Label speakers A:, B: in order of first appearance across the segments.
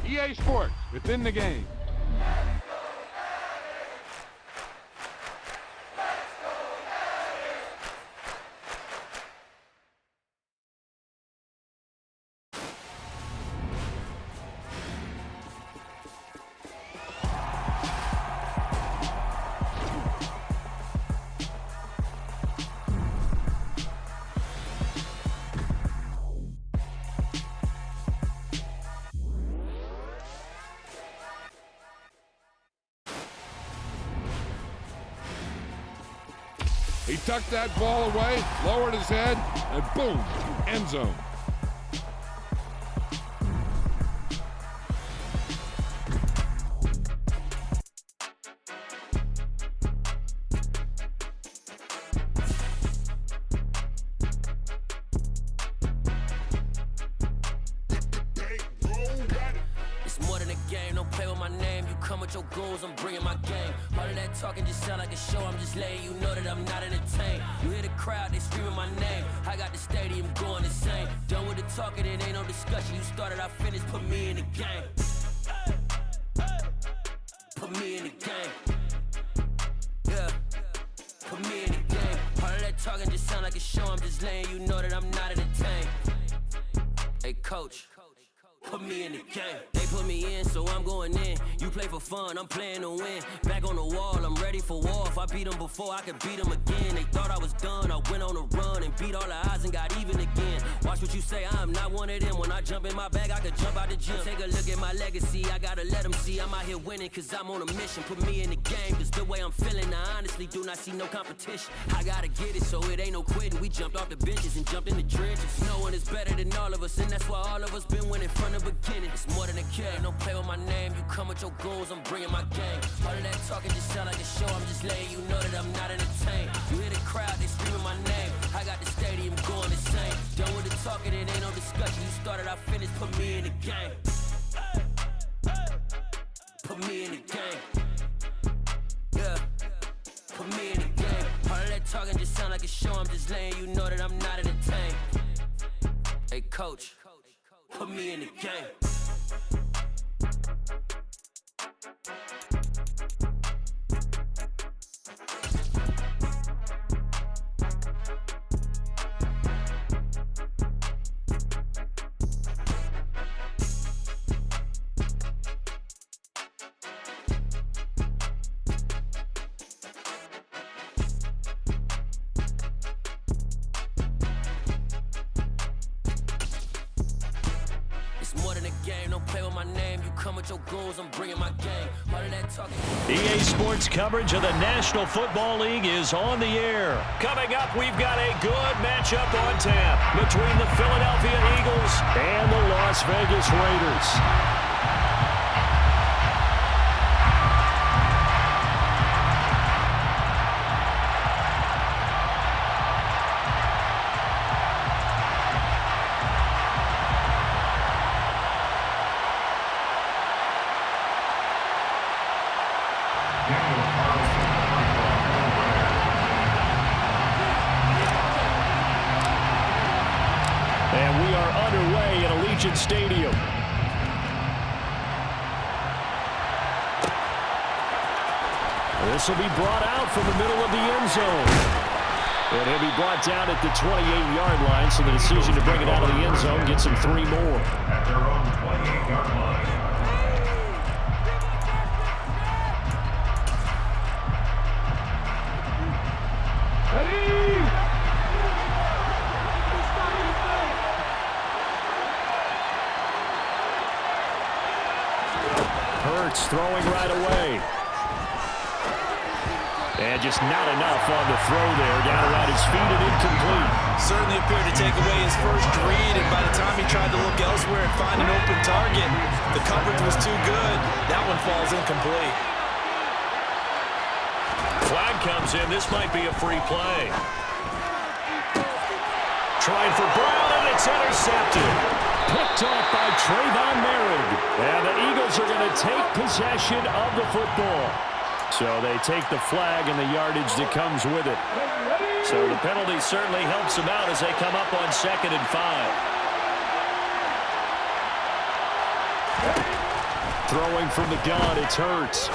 A: EA Sports, within the game. He tucked that ball away, lowered his head, and boom, end zone.
B: It's more than a game, don't play with my name. You come with your goons, I'm bringing my game. All of that talking just sound like a show, I'm just letting you know that I'm not entertained. You hear the crowd, they screaming my name. I got the stadium going insane. Done with the talking, it ain't no discussion. You started, I finished, put me in the game. Put me in the game. Yeah, put me in the game. All of that talking just sound like a show, I'm just letting you know that I'm not entertained. Hey coach, put me in the game. They put me in, so I'm going in. You play for fun, I'm playing to win. Back on the wall, I'm ready for war. If I beat them before, I could beat them again. They thought I was done, I went on a run and beat all the odds and got even again. Watch what you say, I'm not one of them. When I jump in my bag, I could jump out the gym. Take a look at my legacy, I gotta let them see I'm out here winning, cause I'm on a mission. Put me in the game, cause the way I'm feeling, I honestly do not see no competition. I gotta get it, so it ain't no quitting. We jumped off the benches and jumped in the trenches. No one is better than all of us, and that's why all of us been winning from the beginning. It's more than a game, don't play with my name. You come with your goons, I'm bringing my game. All of that talking just sound like a show, I'm just letting you know that I'm not entertained. You hear the crowd, they screaming my name. I got the stadium going insane. Done with the talking, it ain't no discussion. You started, I finished, put me in the game. Put me in the game. Yeah, put me in the game. All of that talking just sound like a show, I'm just letting you know that I'm not entertained. Hey coach, put me in the game. Your goals, I'm bringing my game. All of that talking.
C: EA Sports coverage of the National Football League is on the air. Coming up, we've got a good matchup on tap between the Philadelphia Eagles and the Las Vegas Raiders. Stadium. This will be brought out from the middle of the end zone. And he'll be brought down at the 28-yard line, so the decision to bring it out of the end zone gets him 3 more.
D: At their own 28-yard line.
C: Throwing right away. And just not enough on the throw there. Down around his feet and incomplete.
E: Certainly appeared to take away his first read, and by the time he tried to look elsewhere and find an open target, the coverage was too good. That one falls incomplete.
C: Flag comes in. This might be a free play. Trying for Brown, and it's intercepted. Picked off by Trayvon Merritt. And the Eagles are going to take possession of the football. So they take the flag and the yardage that comes with it. So the penalty certainly helps them out as they come up on 2nd and 5. Throwing from the gun, it's Hurts.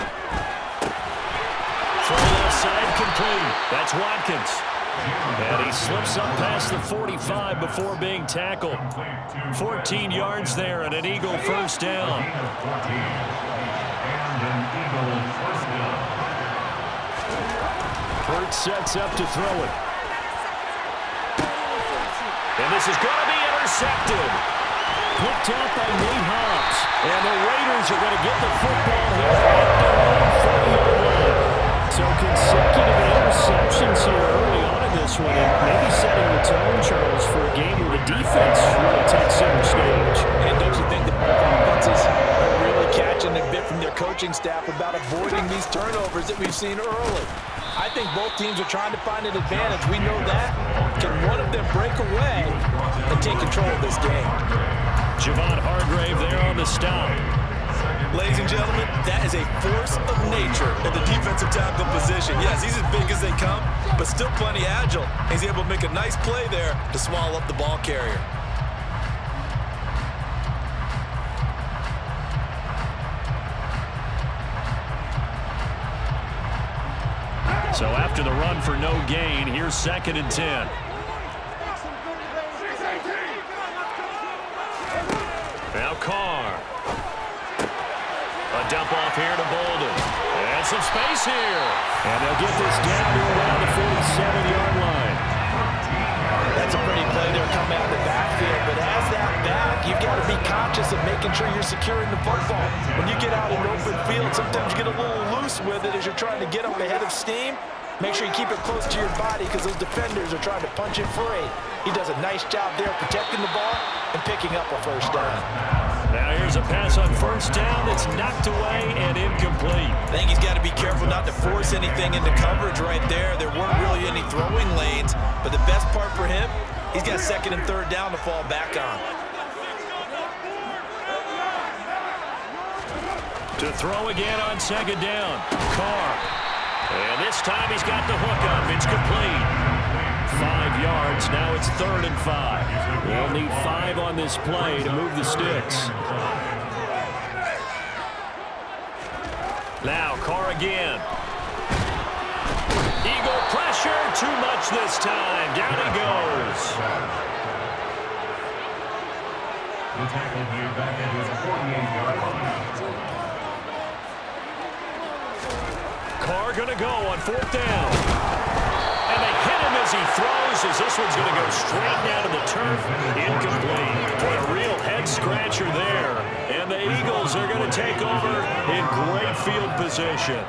C: Throw left side complete. That's Watkins. And he slips up past the 45 before being tackled. 14 yards there and an Eagle first down. Hurts sets up to throw it. And this is going to be intercepted. Picked out by Nate Hobbs. And the Raiders are going to get the football here at their own 40-yard line. So consecutive interceptions here early on in this one, and maybe setting the tone, Charles, for a game where the defense really takes center stage.
E: And don't you think the offenses are really catching a bit from their coaching staff about avoiding these turnovers that we've seen early? I think both teams are trying to find an advantage. We know that. Can one of them break away and take control of this game?
C: Javon Hargrave there on the stop.
E: Ladies and gentlemen, that is a force of nature in the defensive tackle position. Yes, he's as big as they come, but still plenty agile. He's able to make a nice play there to swallow up the ball carrier.
C: So after the run for no gain, here's 2nd and 10. Now Carr. A dump off here to Bolden. And some space here. And they'll get this down to around the 47-yard line.
E: That's a pretty play there coming out of the backfield. But as that back, you've got to be conscious of making sure you're securing the football. When you get out in open field, sometimes you get a little loose with it as you're trying to get up ahead of steam. Make sure you keep it close to your body because those defenders are trying to punch it free. He does a nice job there protecting the ball and picking up a first down.
C: Now here's a pass on first down that's knocked away and incomplete.
E: I think he's got to be careful not to force anything into coverage right there. There weren't really any throwing lanes, but the best part for him, he's got 2nd and 3rd down to fall back on.
C: To throw again on 2nd down. Carr. And this time he's got the hook up. It's complete. 5 yards. Now it's 3rd and 5. They'll need 5 on this play to move the sticks. Now Carr again. Eagle pressure. Too much this time. Down he goes.
D: The tackle here back at his 48-yard line.
C: Carr going to go on 4th down. And they hit him as he throws, as this one's going to go straight down to the turf. Incomplete. Boy, a real head-scratcher there. And the Eagles are going to take over in great field position.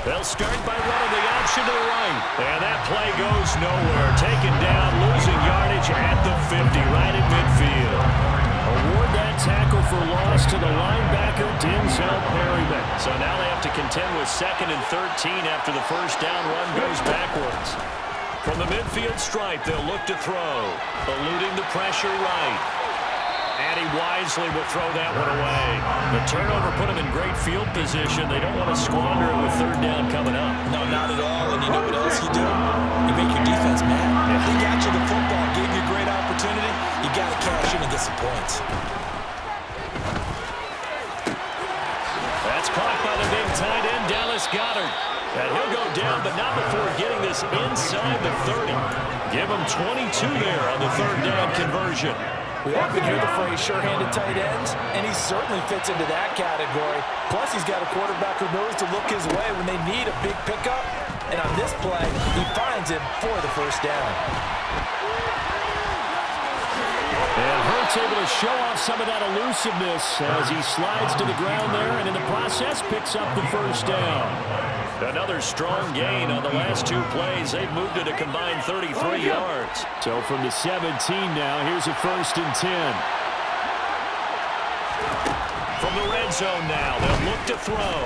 C: They'll start by running the option to the right. And that play goes nowhere. Taken down, losing yardage at the 50, right at midfield. Award that tackle for loss to the linebacker, Denzel Perryman. So now they have to contend with 2nd and 13 after the first down run goes backwards. From the midfield stripe, they'll look to throw. Eluding the pressure right. And he wisely will throw that one away. The turnover put him in great field position. They don't want to squander it with 3rd down coming up.
E: No, not at all. And you know what else you do? You make your defense mad. If they got you the football, gave you a great opportunity, you got to cash in and get some points.
C: That's caught by the big tight end, Dallas Goedert. And he'll go down, but not before getting this inside the 30. Give him 22 there on the 3rd down conversion.
E: We often hear the phrase sure-handed tight ends, and he certainly fits into that category. Plus, he's got a quarterback who knows to look his way when they need a big pickup. And on this play, he finds him for the first down.
C: And Hurts able to show off some of that elusiveness as he slides to the ground there, and in the process picks up the first down. Another strong gain on the last 2 plays. They've moved it a combined 33 yards. So from the 17 now, here's a 1st and 10. From the red zone now, they'll look to throw.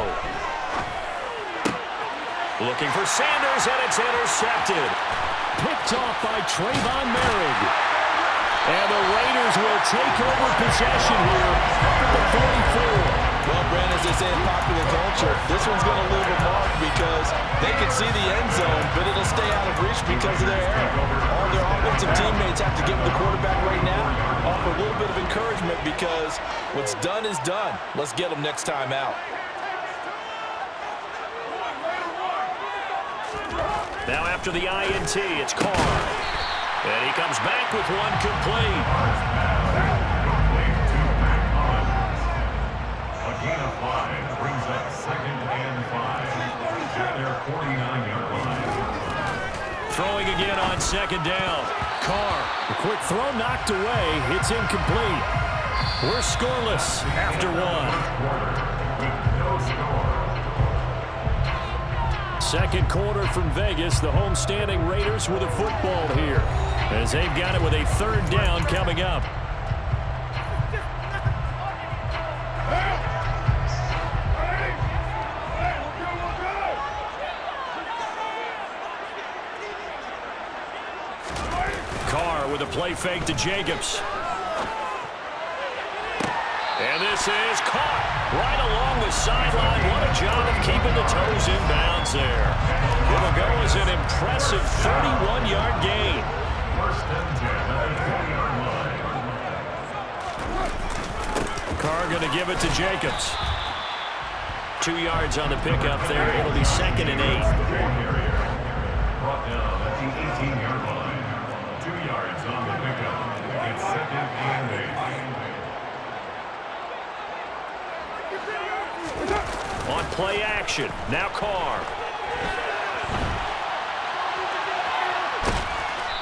C: Looking for Sanders, and it's intercepted. Picked off by Trayvon Merrick. And the Raiders will take over possession here at the 44.
E: Well, Brandon, as they say in popular culture, this one's going to leave a mark because they can see the end zone, but it'll stay out of reach because of their error. All their offensive teammates have to give the quarterback right now, offer a little bit of encouragement because what's done is done. Let's get them next time out.
C: Now after the INT, it's Carr. And he comes back with one complete.
D: A gain of 5 brings up 2nd and 5 at their 49-yard line.
C: Throwing again on 2nd down. Carr, a quick throw knocked away. It's incomplete. We're scoreless after one.
D: With no score.
C: Second quarter from Vegas. The homestanding Raiders with a football here, as they've got it with a 3rd down coming up. Carr with a play fake to Jacobs. And this is caught right along the sideline. What a job of keeping the toes in bounds there. It'll go as an impressive 31-yard gain.
D: 1st and 10 at the 20-yard line.
C: Carr going to give it to Jacobs. 2 yards on the pickup there. It'll be 2nd and 8.
D: Brought down at the 18-yard line. 2 yards on the pickup. It's 2nd and 8.
C: On play action, now Carr.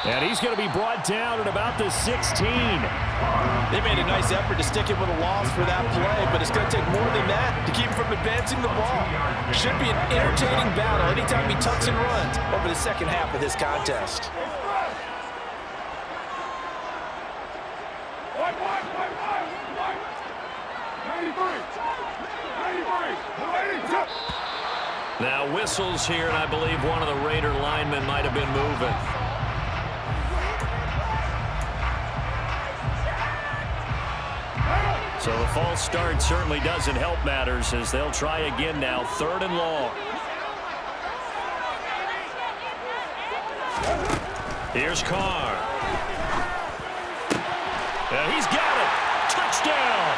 C: And he's going to be brought down at about the 16.
E: They made a nice effort to stick it with a loss for that play, but it's going to take more than that to keep him from advancing the ball. Should be an entertaining battle anytime he tucks and runs over the second half of this contest.
C: Now whistles here, and I believe one of the Raider linemen might have been moving. So the false start certainly doesn't help matters, as they'll try again now, 3rd and long. Here's Carr. And he's got it. Touchdown.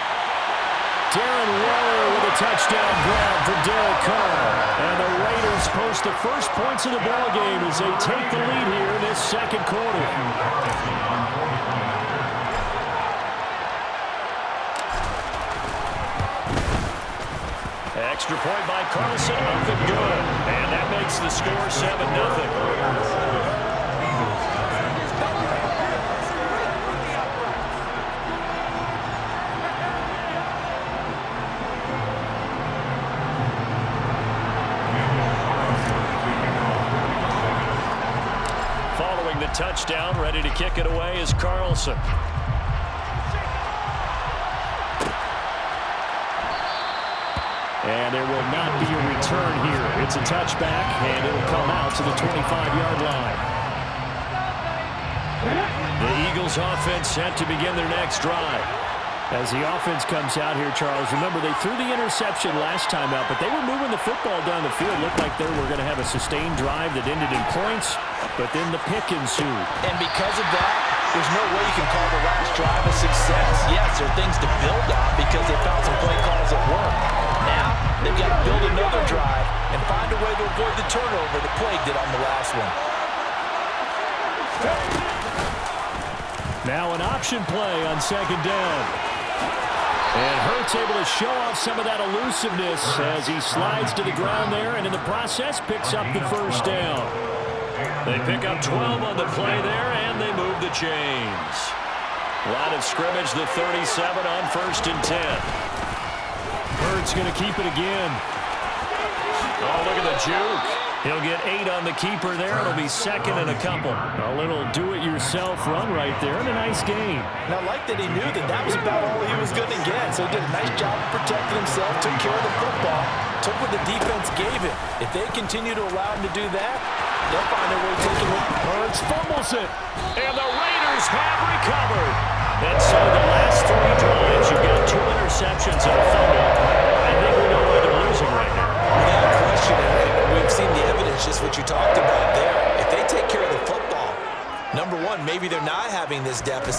C: Darren Waller with a touchdown grab for Derek Carr. And the Raiders post the first points of the ballgame as they take the lead here in this second quarter. Extra point by Carlson, up and good. And that makes the score 7-0. Touchdown, ready to kick it away is Carlson. And there will not be a return here. It's a touchback, and it'll come out to the 25-yard line. The Eagles offense set to begin their next drive. As the offense comes out here, Charles, remember they threw the interception last time out, but they were moving the football down the field. Looked like they were going to have a sustained drive that ended in points, but then the pick ensued.
E: And because of that, there's no way you can call the last drive a success. Yes, there are things to build on because they found some play calls that work. Now, they've got to build another drive and find a way to avoid the turnover that plagued it on the last one.
C: Now an option play on 2nd down. And Hurts able to show off some of that elusiveness as he slides to the ground there, and in the process picks up the 1st down. They pick up 12 on the play there, and they move the chains. Line of scrimmage, the 37 on 1st and 10. Hurts going to keep it again. Oh, look at the juke. He'll get 8 on the keeper there. It'll be 2nd and a couple. A little do-it-yourself run right there, and a nice game.
E: Now, I like that he knew that that was about all he was going to get, so he did a nice job of protecting himself, took care of the football, took what the defense gave him. If they continue to allow him to do that, they'll find a way to take it.
C: Hurts fumbles it, and the Raiders have recovered. And so the last 3 drives, you've got 2 interceptions and a fumble.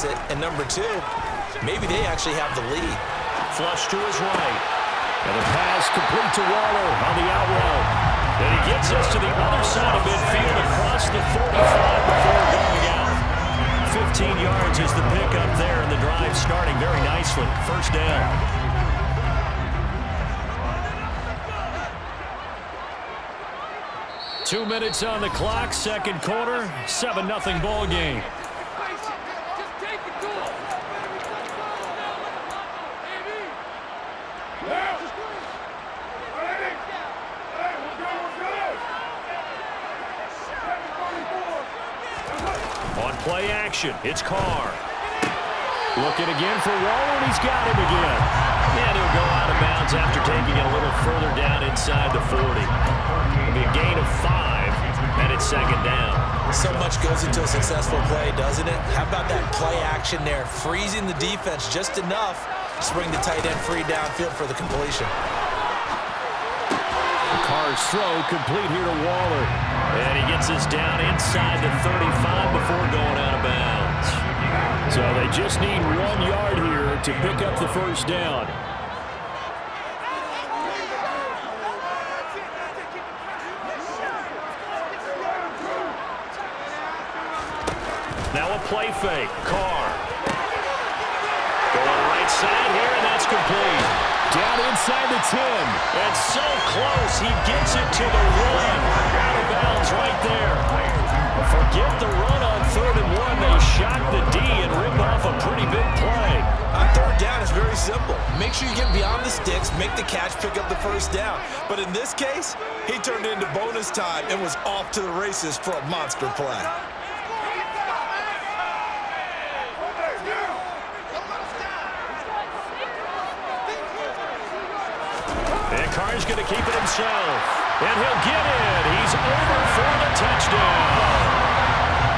E: deficit, and number two, maybe they actually have the lead.
C: Flush to his right. And the pass complete to Waller on the out route. And he gets us to the other side of midfield across the 45 before going out. 15 yards is the pickup there, and the drive starting very nicely. First down. 2 minutes on the clock, second quarter, 7-0 ball game. On play action, it's Carr. Looking again for Waller, and he's got him again. And he'll go out of bounds after taking it a little further down inside the 40. It'll be a gain of 5, and it's second down.
E: So much goes into a successful play, doesn't it? How about that play action there, freezing the defense just enough to bring the tight end free downfield for the completion.
C: Carr's throw complete here to Waller. And he gets us down inside the 35 before going out of bounds. So they just need 1 yard here to pick up the first down. Now a play fake. Carr. Going right side here, and that's complete. Down inside the 10. And so close, he gets it to the 1. Out of bounds right there. Forget the run on 3rd and 1. They shot the D and ripped off a pretty big play.
E: On 3rd down, it's very simple. Make sure you get beyond the sticks, make the catch, pick up the first down. But in this case, he turned it into bonus time and was off to the races for a monster play.
C: And Carr's going to keep it himself. And he'll get it. He's over for the touchdown.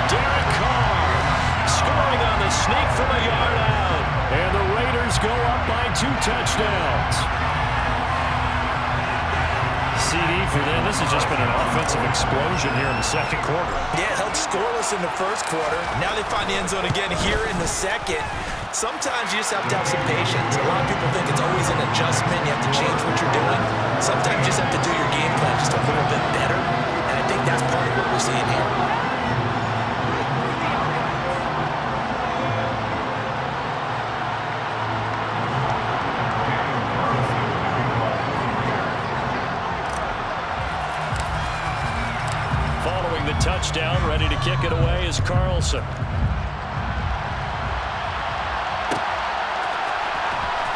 C: Derek Carr scoring on the sneak from a yard out. And the Raiders go up by 2 touchdowns. CD for them. This has just been an offensive explosion here in the second quarter.
E: Yeah, held scoreless in the first quarter. Now they find the end zone again here in the second. Sometimes you just have to have some patience. A lot of people think it's always an adjustment. You have to change what you're doing. Sometimes you just have to do your game plan just a little bit better. And I think that's part of what we're seeing here.
C: Following the touchdown, ready to kick it away is Carlson.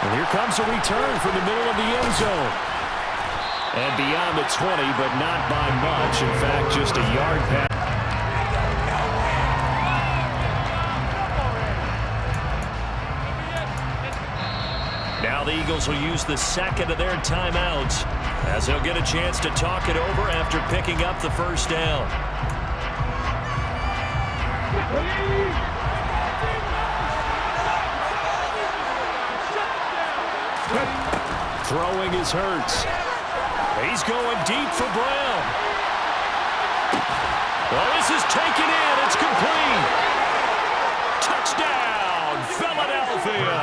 C: And here comes a return from the middle of the end zone. And beyond the 20, but not by much. In fact, just a yard pass. Now the Eagles will use the second of their timeouts as they'll get a chance to talk it over after picking up the first down. Throwing is Hurts. He's going deep for Brown. Well, this is taken in. It's complete. Touchdown, Philadelphia.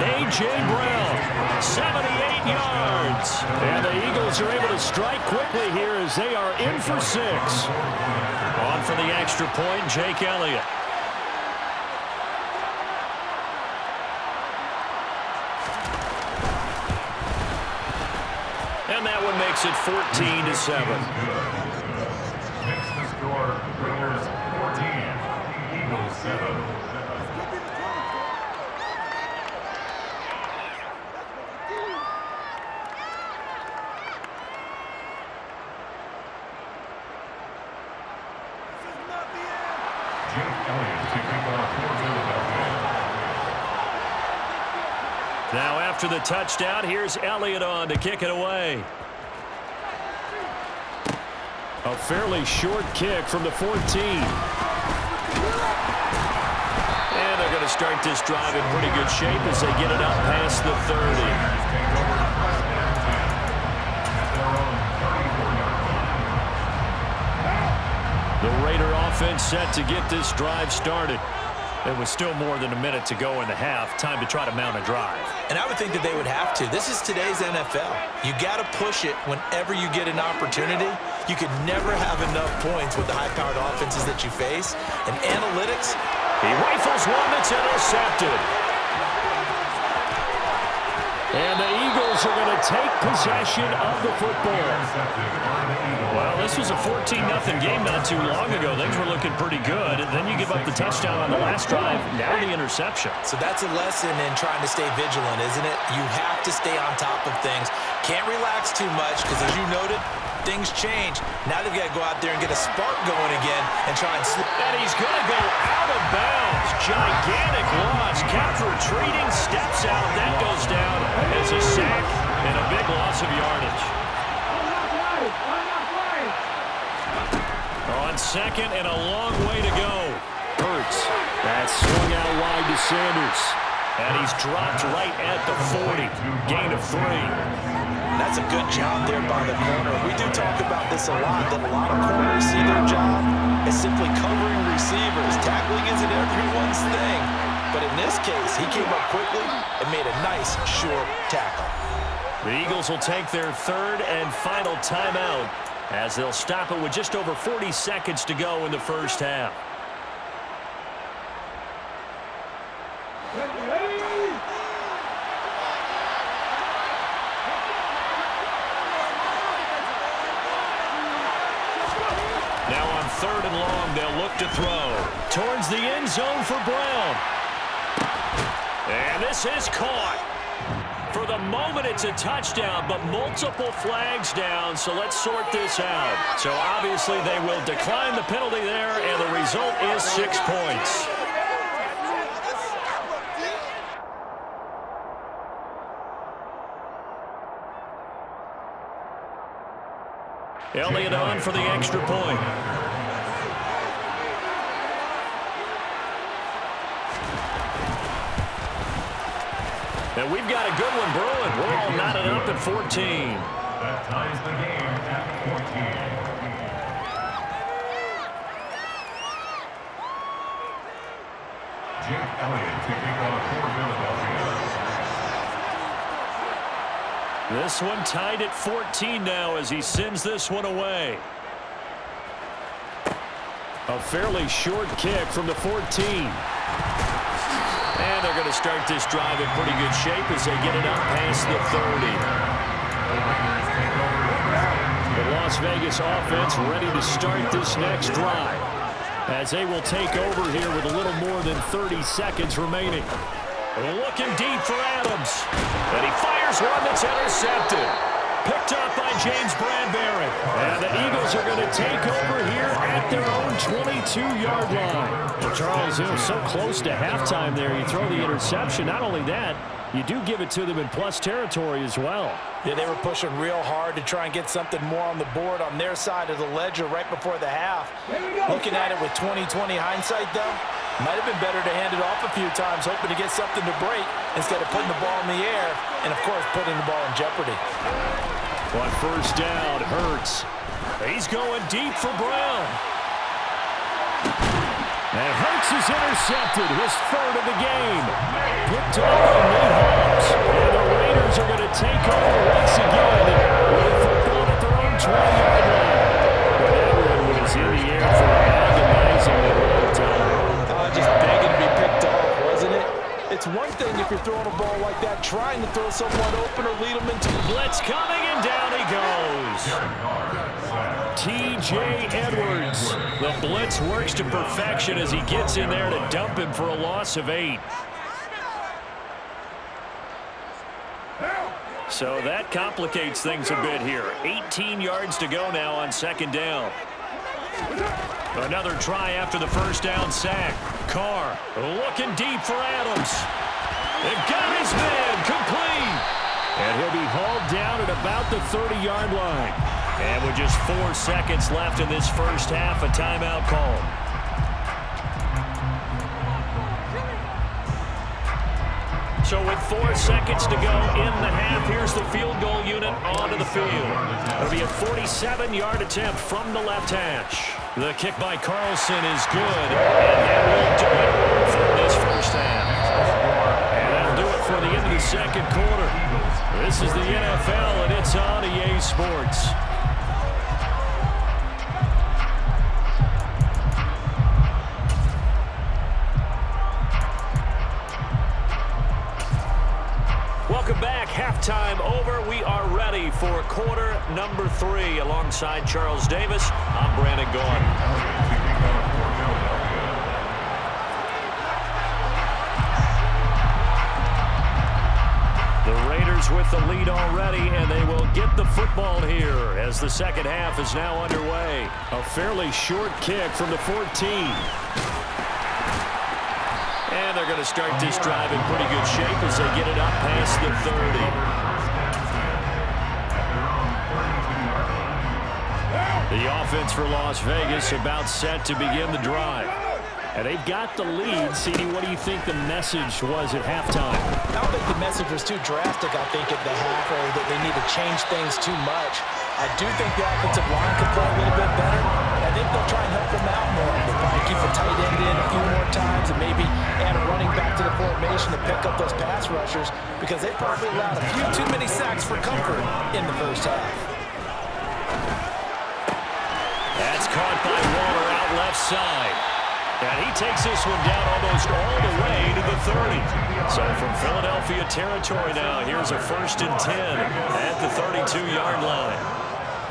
C: A.J. Brown, 78 yards. And the Eagles are able to strike quickly here as they are in for 6. On for the extra point, Jake Elliott. And that one makes it 14-7.
D: Next to score, Raiders 14, Eagles 7.
C: Now after the touchdown, here's Elliott on to kick it away. A fairly short kick from the 14. And they're going to start this drive in pretty good shape as they get it up past the 30. The Raider offense set to get this drive started. There was still more than a minute to go in the half. Time to try to mount a drive.
E: And I would think that they would have to. This is today's NFL. You got to push it whenever you get an opportunity. You could never have enough points with the high-powered offenses that you face. And analytics.
C: He rifles one that's intercepted. And the Eagles are going to take possession of the football. Well, this was a 14-0 game not too long ago. Things were looking pretty good. And then you give up the touchdown on the last drive. Now the interception.
E: So that's a lesson in trying to stay vigilant, isn't it? You have to stay on top of things. Can't relax too much because, as you noted, things change. Now they've got to go out there and get a spark going again and try and slip.
C: And he's going to go out of bounds. Gigantic loss. Kept retreating. Steps out. That goes down as a sack and a big loss of yardage. On second and a long way to go. Hurts. That swung out wide to Sanders. And he's dropped right at the 40. Gain of 3.
E: That's a good job there by the corner. We do talk about this a lot, that a lot of corners see their job as simply covering receivers. Tackling isn't everyone's thing. But in this case, he came up quickly and made a nice, short tackle.
C: The Eagles will take their third and final timeout as they'll stop it with just over 40 seconds to go in the first half. Now on third and long, they'll look to throw towards the end zone for Brown. And this is caught. For the moment, it's a touchdown, but multiple flags down, so let's sort this out. So obviously they will decline the penalty there, and the result is 6 points. Elliott on for the extra point. And we've got a good one brewing. We're all knotted up at 14.
D: That ties the game at 14. Jake Elliott taking off for Philadelphia.
C: This one tied at 14 now as he sends this one away. A fairly short kick from the 14. And they're going to start this drive in pretty good shape as they get it up past the 30. The Las Vegas offense ready to start this next drive as they will take over here with a little more than 30 seconds remaining. Looking deep for Adams. And he fires one that's intercepted. Picked up by James Bradbury. And the Eagles are going to take over here at their own 22-yard line. Well, Charles, it was so close to halftime there. You throw the interception. Not only that, you do give it to them in plus territory as well.
E: Yeah, they were pushing real hard to try and get something more on the board on their side of the ledger right before the half. Looking at it with 20/20 hindsight, though, might have been better to hand it off a few times, hoping to get something to break instead of putting the ball in the air and, of course, putting the ball in jeopardy.
C: On first down, Hurts. He's going deep for Brown. And Hurts is intercepted, his third of the game. Picked up by Nate Hobbs. And the Raiders are going to take over once again with a football at their own 20-yard line. That one was in the air for agonizingly long time.
E: Just begging to be picked off, wasn't it? It's one thing if you're throwing a ball like that, trying to throw someone open or lead them into
C: blitz coming, and down he goes. T.J. Edwards. The blitz works to perfection as he gets in there to dump him for a loss of 8. So that complicates things a bit here. 18 yards to go now on second down. Another try after the first down sack. Carr looking deep for Adams. And got his man complete. And he'll be hauled down at about the 30-yard line. And with just 4 seconds left in this first half, a timeout call. So with 4 seconds to go in the half, here's the field goal unit onto the field. It'll be a 47-yard attempt from the left hash. The kick by Carlson is good, and that will do it for the the second quarter. This is the NFL, and it's on EA Sports. Welcome back. Halftime over. We are ready for quarter number 3. Alongside Charles Davis, I'm Brandon Gaughan. The Raiders with the lead already, and they will get the football here as the second half is now underway. A fairly short kick from the 14. And they're going to start this drive in pretty good shape as they get it up past the 30. The offense for Las Vegas about set to begin the drive. And they've got the lead. CD, what do you think the message was at halftime?
E: I don't think the message was too drastic, I think, at the half, or that they need to change things too much. I do think the offensive line could play a little bit better. I think they'll try and help them out more. They'll probably keep the tight end in a few more times and maybe add a running back to the formation to pick up those pass rushers, because they probably allowed a few too many sacks for comfort in the first half.
C: That's caught by Waller out left side. And he takes this one down almost all the way to the 30. So from Philadelphia territory now, here's a 1st and 10 at the 32-yard line.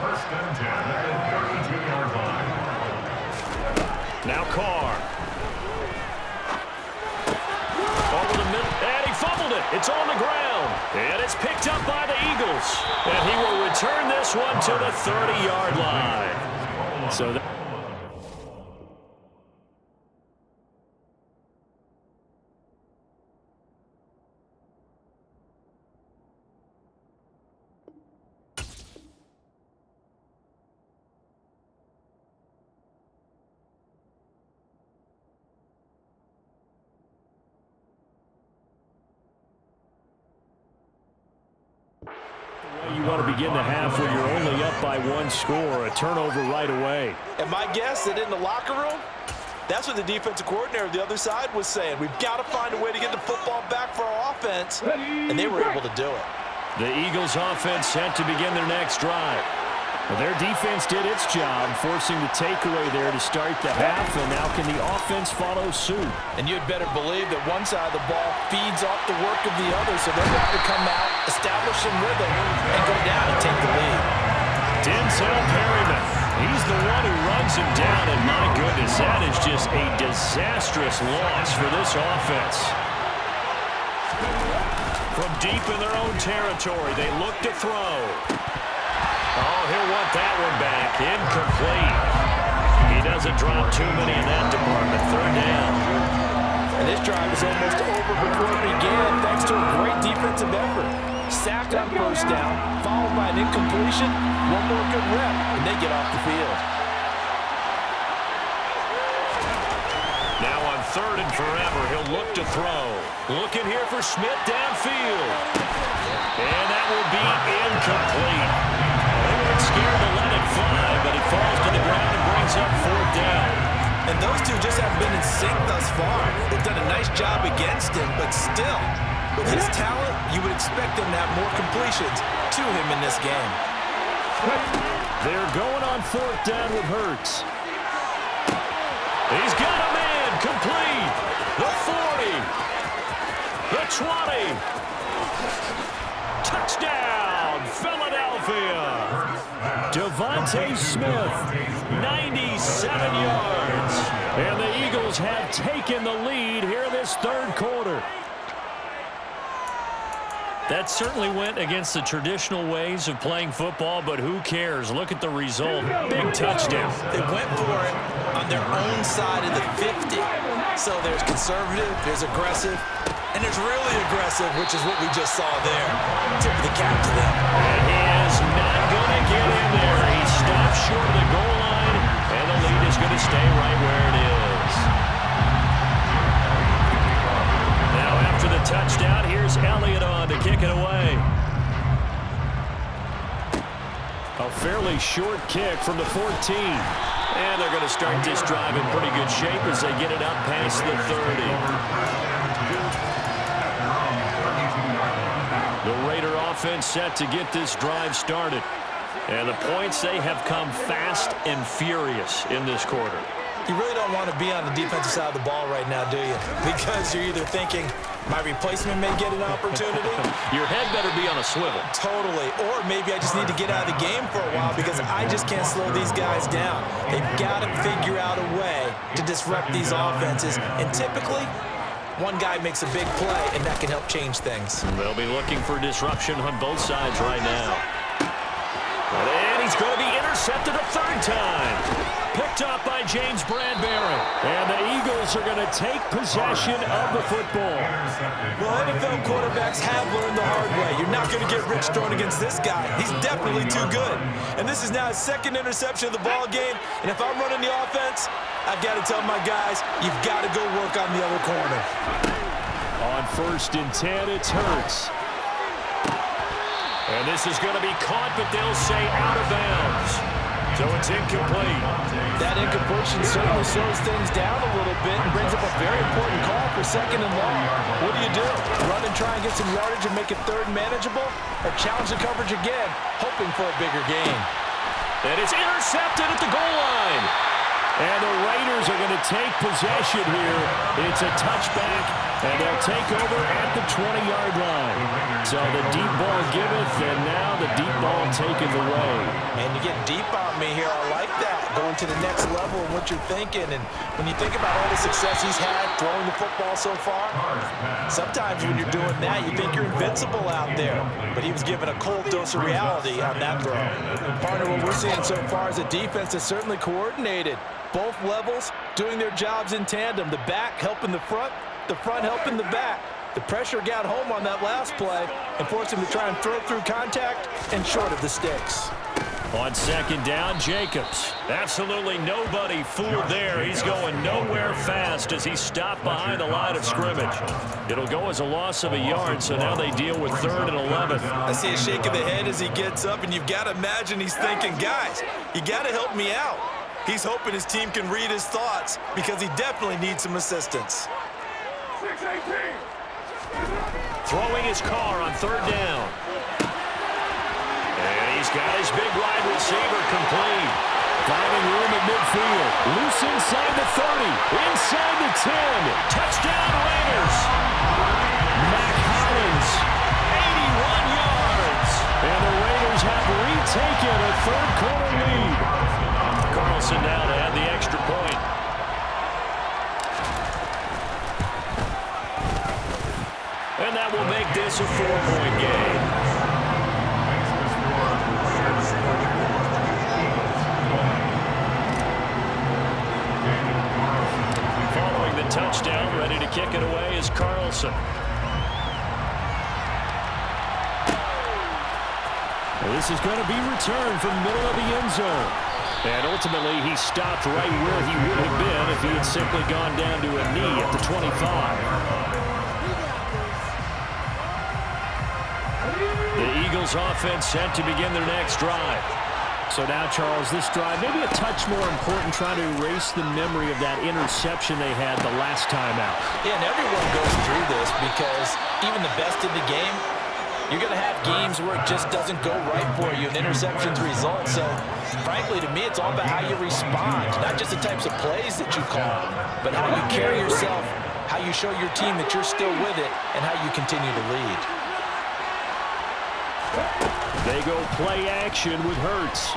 D: 1st and 10 at the 32-yard line.
C: Now Carr. Over the middle, and he fumbled it. It's on the ground. And it's picked up by the Eagles. And he will return this one to the 30-yard line. So that you want to begin the half when you're only up by 1 score, a turnover right away.
E: And my guess that in the locker room, that's what the defensive coordinator of the other side was saying. We've got to find a way to get the football back for our offense, and they were able to do it.
C: The Eagles offense set to begin their next drive. Well, their defense did its job, forcing the takeaway there to start the half, and now can the offense follow suit?
E: And you'd better believe that one side of the ball feeds off the work of the other, so they're going to come out, establish some rhythm, and go down and take the lead.
C: Denzel Perryman, he's the one who runs him down, and my goodness, that is just a disastrous loss for this offense. From deep in their own territory, they look to throw. Oh, he'll want that one back. Incomplete. He doesn't drop too many in that department. 3rd down.
E: And this drive is almost over before it began, thanks to a great defensive effort. Sack on 1st down, followed by an incompletion. One more good rep, and they get off the field.
C: Now on 3rd and forever, he'll look to throw. Looking here for Smith downfield. And that will be incomplete. They weren't scared to let it fly, but it falls to the ground and brings up 4th down.
E: And those two just haven't been in sync thus far. They've done a nice job against him, but still, with his talent, you would expect them to have more completions to him in this game.
C: They're going on 4th down with Hurts. He's got a man, complete. The 40. The 20. Touchdown, Philadelphia. Devontae Smith, 97 yards. And the Eagles have taken the lead here in this 3rd quarter. That certainly went against the traditional ways of playing football, but who cares? Look at the result. Big touchdown.
E: They went for it on their own side of the 50. So there's conservative, there's aggressive, and there's really aggressive, which is what we just saw there. Tip of the cap to them.
C: And he is not going to get in there. He stops short of the goal line, and the lead is going to stay right where it is. Now after the touchdown, here's Elliott on to kick it away. A fairly short kick from the 14. And they're going to start this drive in pretty good shape as they get it up past the 30. offense set to get this drive started. And the points, they have come fast and furious in this quarter.
E: You really don't want to be on the defensive side of the ball right now, do you? Because you're either thinking, my replacement may get an opportunity.
C: Your head better be on a swivel.
E: Totally. Or maybe I just need to get out of the game for a while because I just can't slow these guys down. They've got to figure out a way to disrupt these offenses. And typically, one guy makes a big play, and that can help change things.
C: They'll be looking for disruption on both sides right now. And he's going to be intercepted a third time. Picked up by James Bradbury. And the Eagles are going to take possession of the football.
E: Well, NFL quarterbacks have learned the hard way. You're not going to get rich throwing against this guy. He's definitely too good. And this is now his second interception of the ball game. And if I'm running the offense, I've got to tell my guys, you've got to go work on the other corner.
C: On 1st and 10, it's Hurts. And this is going to be caught, but they'll say out of bounds. So it's incomplete.
E: That incompletion certainly slows things down a little bit and brings up a very important call for 2nd and long. What do? Run and try and get some yardage and make it 3rd manageable? Or challenge the coverage again, hoping for a bigger gain?
C: And it's intercepted at the goal line. And the Raiders are going to take possession here. It's a touchback, and they'll take over at the 20-yard line. So the deep ball giveth, and now the deep ball taken away.
E: And you get deep on me here. I like that. Going to the next level of what you're thinking. And when you think about all the success he's had throwing the football so far, sometimes when you're doing that, you think you're invincible out there. But he was given a cold dose of reality on that throw. Partner, what we're seeing so far is a defense that's certainly coordinated. Both levels doing their jobs in tandem. The back helping the front helping the back. The pressure got home on that last play and forced him to try and throw through contact and short of the sticks.
C: On 2nd down, Jacobs. Absolutely nobody fooled there. He's going nowhere fast as he stopped behind the line of scrimmage. It'll go as a loss of a yard, so now they deal with 3rd and 11.
E: I see a shake of the head as he gets up, and you've got to imagine he's thinking, guys, you got to help me out. He's hoping his team can read his thoughts because he definitely needs some assistance.
C: Throwing his car on 3rd down. And he's got his big wide receiver complete. Finding room at midfield. Loose inside the 30. Inside the 10. Touchdown Raiders. Mac Hollins. 81 yards. And the Raiders have retaken a 3rd quarter lead. Carlson now to add the extra point. And that will make this a 4-point game. Following the touchdown, ready to kick it away is Carlson. Well, this is going to be returned from the middle of the end zone. And ultimately, he stopped right where he would have been if he had simply gone down to a knee at the 25. The Eagles offense set to begin their next drive. So now, Charles, this drive maybe a touch more important, trying to erase the memory of that interception they had the last time out.
E: Yeah, and everyone goes through this because even the best in the game, you're going to have games where it just doesn't go right for you and interceptions result. So, frankly, to me, it's all about how you respond, not just the types of plays that you call, but how you carry yourself, how you show your team that you're still with it, and how you continue to lead.
C: They go play action with Hurts.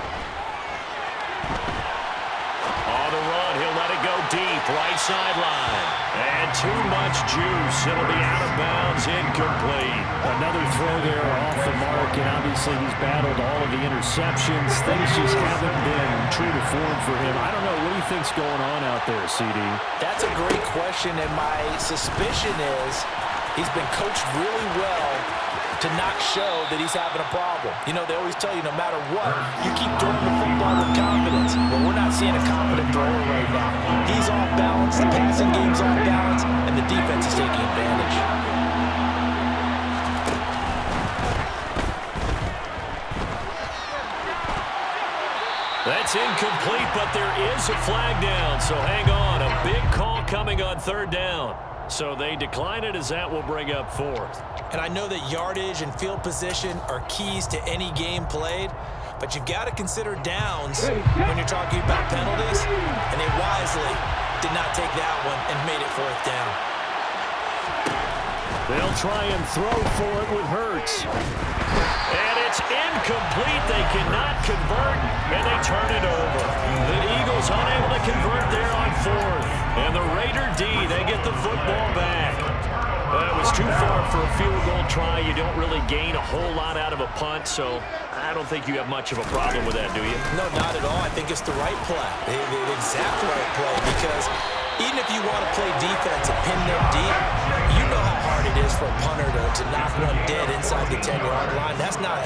C: On the run, he'll let it go deep, right sideline. And too much juice. It'll be out of bounds, incomplete. Another throw there off the mark, and obviously he's battled all of the interceptions. Things just haven't been true to form for him. I don't know. What do you think's going on out there, CD?
E: That's a great question, and my suspicion is he's been coached really well to not show that he's having a problem. You know, they always tell you no matter what, you keep throwing the football with confidence. But we're not seeing a confident thrower right now. He's off balance, the passing game's off balance, and the defense is taking advantage.
C: That's incomplete, but there is a flag down, so hang on. A big call coming on 3rd down. So they decline it as that will bring up fourth.
E: And I know that yardage and field position are keys to any game played, but you've got to consider downs when you're talking about penalties, and they wisely did not take that one and made it fourth down.
C: They'll try and throw for it with Hurts. And it's incomplete. They cannot convert, and they turn it over. The Eagles unable to convert there on fourth. And the Raider D, they get the football back. That was too far for a field goal try. You don't really gain a whole lot out of a punt, so I don't think you have much of a problem with that, do you?
E: No, not at all. I think it's the right play, the exact right play, because even if you want to play defense and pin them deep, you know how hard it is for a punter to knock one dead inside the 10-yard line. That's not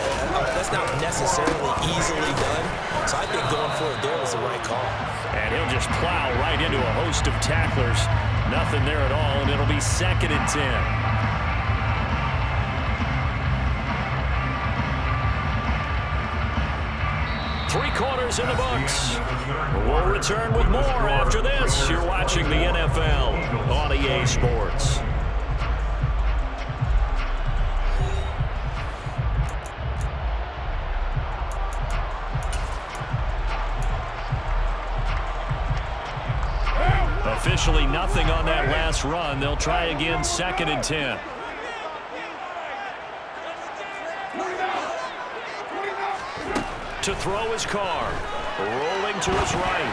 E: necessarily easily done. So I think going for it there was the right call.
C: And he'll just plow right into a host of tacklers. Nothing there at all, and it'll be 2nd and 10. Three quarters in the books. We'll return with more after this. You're watching the NFL on EA Sports. Officially nothing on that last run. They'll try again, 2nd and 10. To throw his car. Rolling to his right.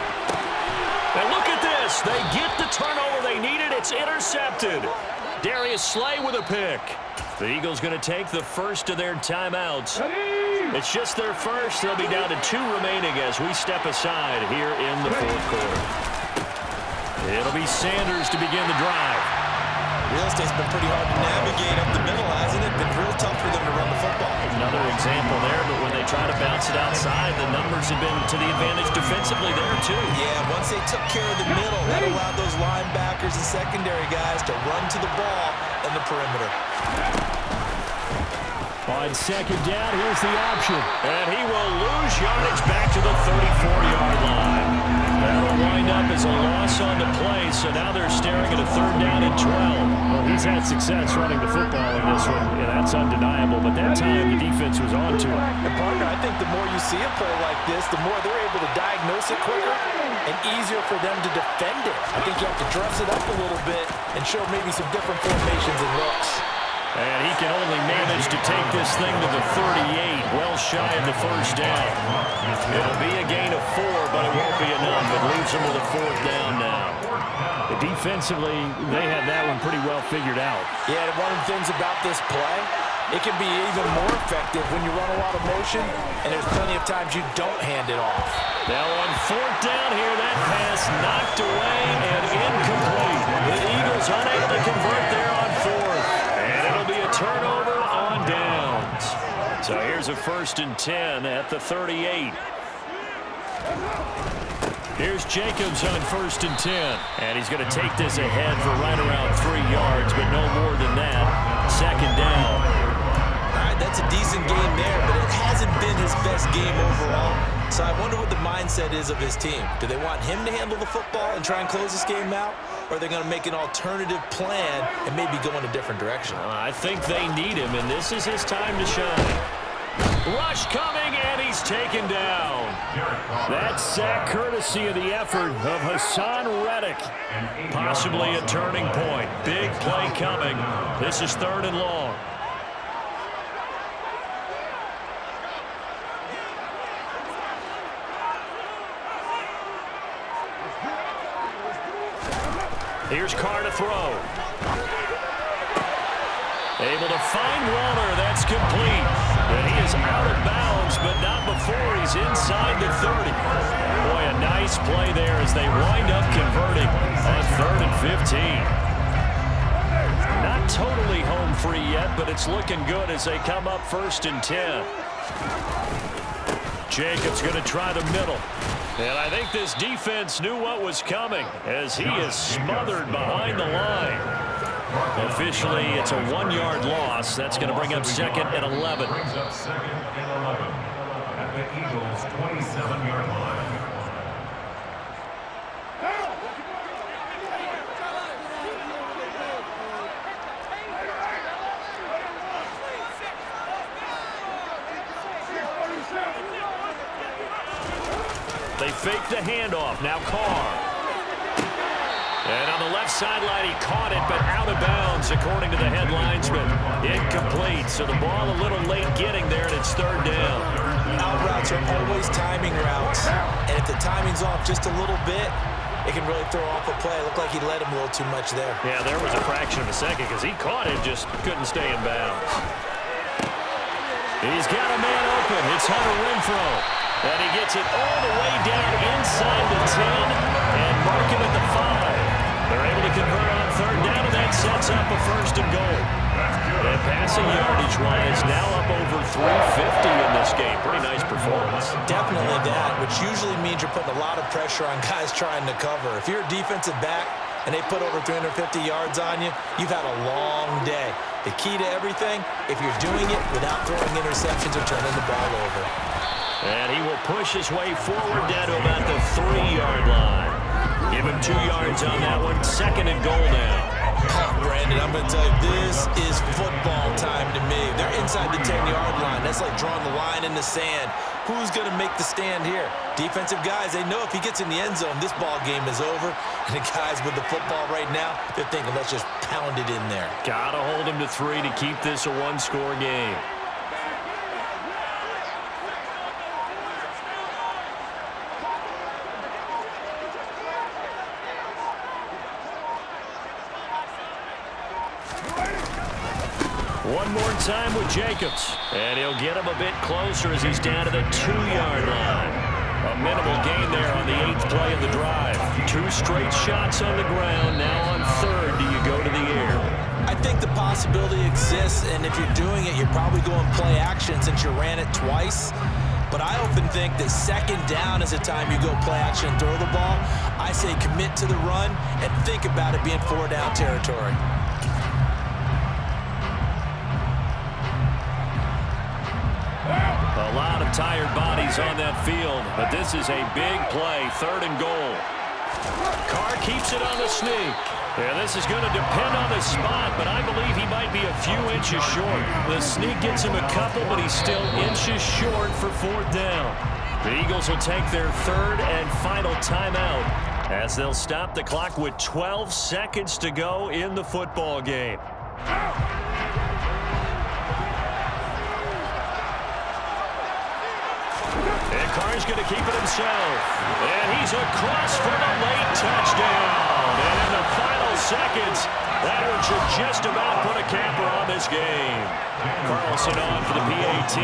C: And look at this. They get the turnover they needed. It's intercepted. Darius Slay with a pick. The Eagles going to take the first of their timeouts. It's just their first. They'll be down to 2 remaining as we step aside here in the fourth quarter. It'll be Sanders to begin the drive.
E: Real estate's been pretty hard to navigate up the middle, hasn't it? Been real tough for them to run the football.
C: Another example there, but when they try to bounce it outside, the numbers have been to the advantage defensively there, too. Yeah, once they took care of the middle, that allowed those linebackers and secondary guys to run to the ball and the perimeter. On 2nd down, here's the option. And he will lose yardage back to the 34-yard line. That'll wind up as a loss on the play, so now they're staring at a 3rd down and 12. Well, he's had success running the football in this one, and that's undeniable. But that time, the defense was on to it.
E: And, partner, I think the more you see a play like this, the more they're able to diagnose it quicker and easier for them to defend it. I think you have to dress it up a little bit and show maybe some different formations and looks.
C: And he can only manage to take this thing to the 38, well shy of the 1st down. It'll be a gain of 4, but it won't be enough. It leaves them with a 4th down now. Defensively, they have that one pretty well figured out.
E: Yeah, and one of the things about this play, it can be even more effective when you run a lot of motion, and there's plenty of times you don't hand it off.
C: Now on 4th down here, that pass knocked away and incomplete. The Eagles unable to convert there on 4th. And it'll be a turnover on downs. So here's a 1st and 10 at the 38. Here's Jacobs on 1st and 10. And he's going to take this ahead for right around 3 yards, but no more than that. 2nd down.
E: All right, that's a decent game there, but it hasn't been his best game overall. So I wonder what the mindset is of his team. Do they want him to handle the football and try and close this game out? Or are they going to make an alternative plan and maybe go in a different direction?
C: I think they need him, and this is his time to shine. Rush coming, and he's taken down. That sack courtesy of the effort of Hassan Reddick. Possibly a turning point. Big play coming. This is 3rd and long. Here's Carr to throw. Able to find Waller. That's complete. And he is out of bounds, but not before he's inside the 30. Boy, a nice play there as they wind up converting on 3rd and 15. Not totally home free yet, but it's looking good as they come up 1st and 10. Jacobs going to try the middle. And I think this defense knew what was coming as he is smothered behind the line. Officially, it's a 1-yard loss. That's going to bring up 2nd and 11.
D: Brings up 2nd and 11 at the Eagles' 27-yard line.
C: They fake the handoff. Now Carr. And on the left sideline, he caught it, but out of bounds, according to the head linesman. Incomplete, so the ball a little late getting there, and it's third down.
E: Out routes are always timing routes, and if the timing's off just a little bit, it can really throw off a play. It looked like he let him a little too much there.
C: Yeah, there was a fraction of a second because he caught it, just couldn't stay in bounds. He's got a man open. It's Hunter Renfrow. And he gets it all the way down inside the 10 and mark him at the 5. They're able to convert on third down, and that sets up a first and goal. And passing yardage-wise, now up over 350 in this game. Pretty nice performance.
E: Definitely that, which usually means you're putting a lot of pressure on guys trying to cover. If you're a defensive back and they put over 350 yards on you, you've had a long day. The key to everything, if you're doing it without throwing interceptions or turning the ball over.
C: And he will push his way forward down to about the 3-yard line. Give him 2 yards on that one. Second and goal now.
E: Brandon, I'm going to tell you, this is football time to me. They're inside the 10-yard line. That's like drawing the line in the sand. Who's going to make the stand here? Defensive guys, they know if he gets in the end zone, this ball game is over. And the guys with the football right now, they're thinking, let's just pound it in there.
C: Got to hold him to 3 to keep this a one-score game. One more time with Jacobs. And he'll get him a bit closer as he's down to the 2-yard line. A minimal gain there on the 8th play of the drive. 2 straight shots on the ground. Now on third, do you go to the air?
E: I think the possibility exists, and if you're doing it, you're probably going play action since you ran it twice. But I often think that second down is the time you go play action and throw the ball. I say commit to the run and think about it being 4-down territory.
C: A lot of tired bodies on that field, but this is a big play, third and goal. Carr keeps it on the sneak. Yeah, this is going to depend on the spot, but I believe he might be a few inches short. The sneak gets him a couple, but he's still inches short for fourth down. The Eagles will take their third and final timeout as they'll stop the clock with 12 seconds to go in the football game. And Carr's going to keep it himself. And he's across for the late touchdown. And in the final seconds, that one should just about put a capper on this game. Carlson on for the PAT.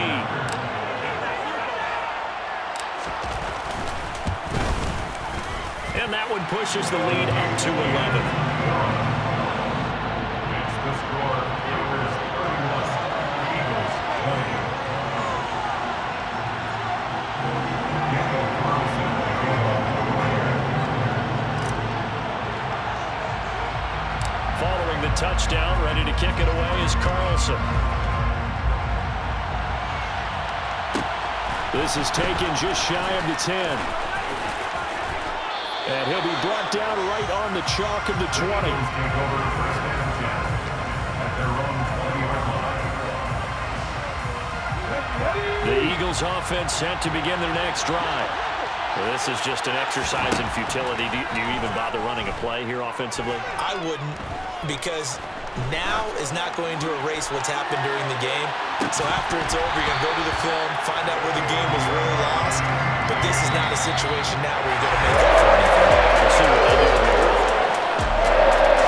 C: And that one pushes the lead up to 11.
D: It's the score. Packers 31, Eagles 20.
C: Following the touchdown, ready to kick it away is Carlson. This is taken just shy of the 10. And he'll be brought down right on the chalk of the 20. The Eagles offense set to begin their next drive. This is just an exercise in futility. Do you even bother running a play here offensively?
E: I wouldn't, because now is not going to erase what's happened during the game. So after it's over, you're going to go to the film, find out where the game was really lost. But this is not a situation now where you're going to make up for anything.
C: We'll see what they do here.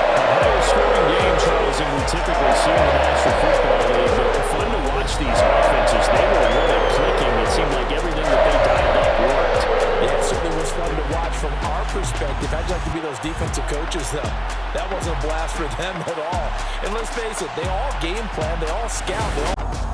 C: A higher scoring game, Charles, than we typically see in the National Football League. But fun to watch these offenses. They were really clicking. It seemed like everything that they dialed up worked.
E: Yeah, it certainly was fun to watch from our perspective. I'd like to be those defensive coaches, though. That wasn't a blast for them at all. And let's face it, they all game plan, they all scout, they all...